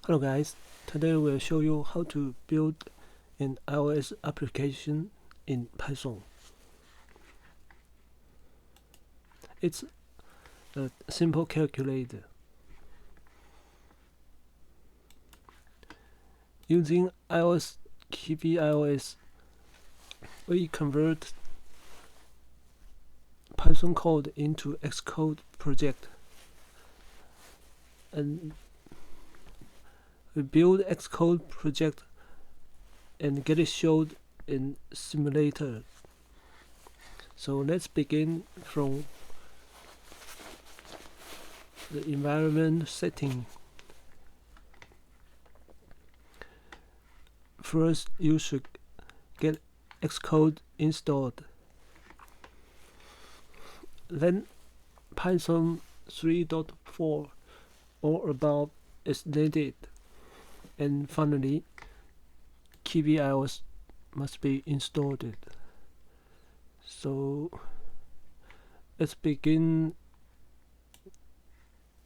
Hello guys, today we'll show you how to build an iOS application in Python. It's a simple calculator. Using iOS kivy-iOS, we convert Python code into Xcode project, and we build Xcode project and get it showed in simulator. So let's begin from the environment setting. First, you should get Xcode installed. Then Python 3.4 or above is needed. And finally, kivy-iOS must be installed. So let's begin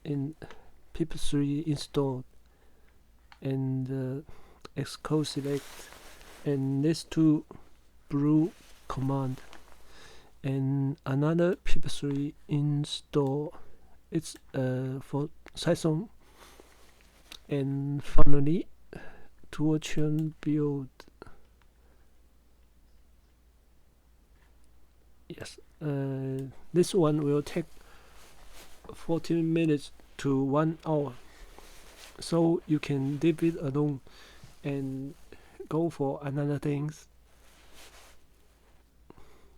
in pip3 installed and Xcode select and these two brew command and another pip3 install. It's for Python. And finally, toolchain build. Yes, this one will take 14 minutes to 1 hour. So you can leave it alone and go for another things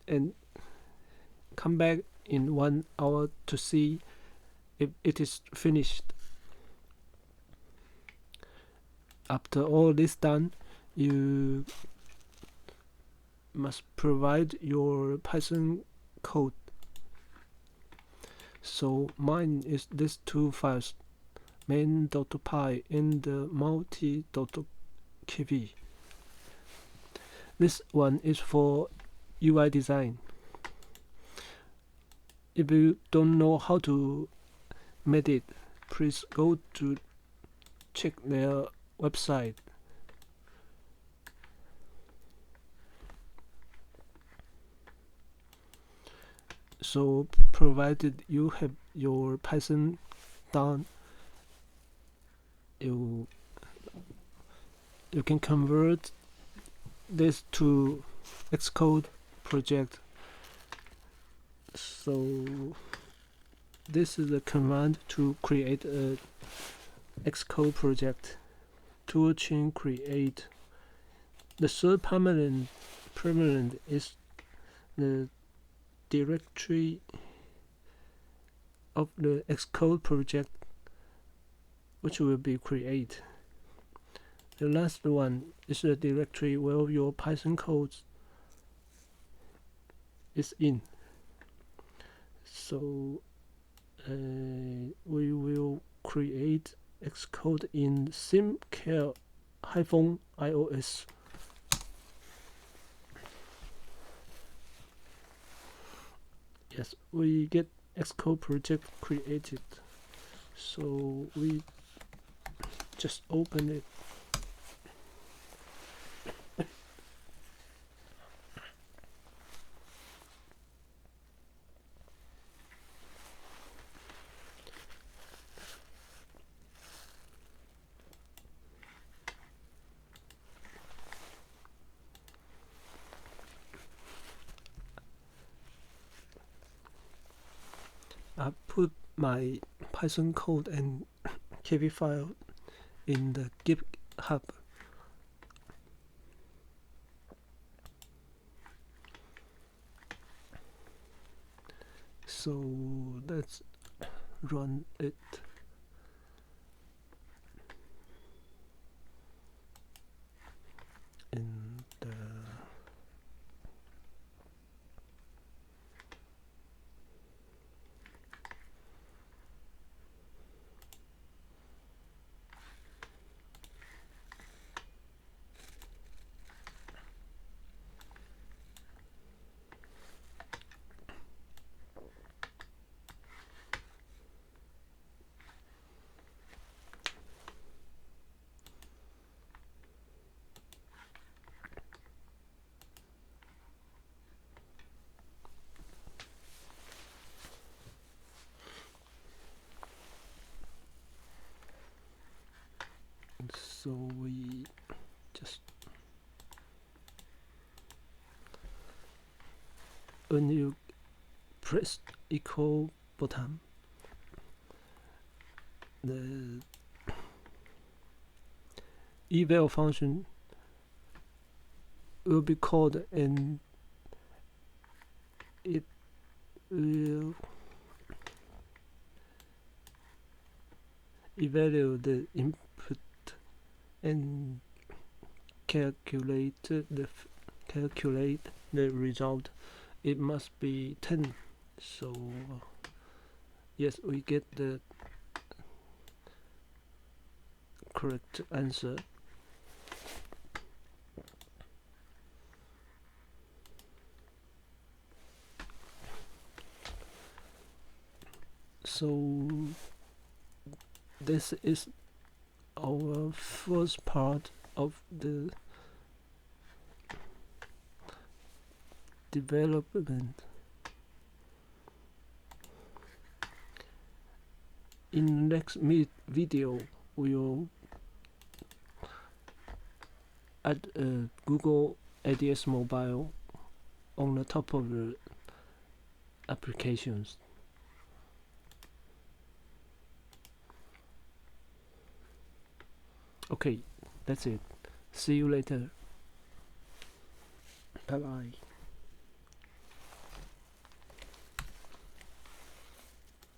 and come back in 1 hour to see if it is finished. After all this done, you must provide your Python code. So mine is these two files, main.py and multi.kv. This one is for UI design. If you don't know how to make it, please go to check their website. So provided you have your Python done, you can convert this to Xcode project. So this is the command to create a Xcode project. Toolchain create. The third permanent is the directory of the Xcode project which will be created. The last one is the directory where your Python code is in. So we will create Xcode in sim-care-iOS. Yes, we get Xcode project created. So we just open it. I put my Python code and kv file in the github. So let's run it. In the So we just, when you press equal button, the eval function will be called, and it will evaluate the input and calculate the result. It must be 10. So yes, we get the correct answer. So this is our first part of the development. In the next video, we'll add Google ADS Mobile on the top of the applications. Okay, that's it. See you later. Bye bye.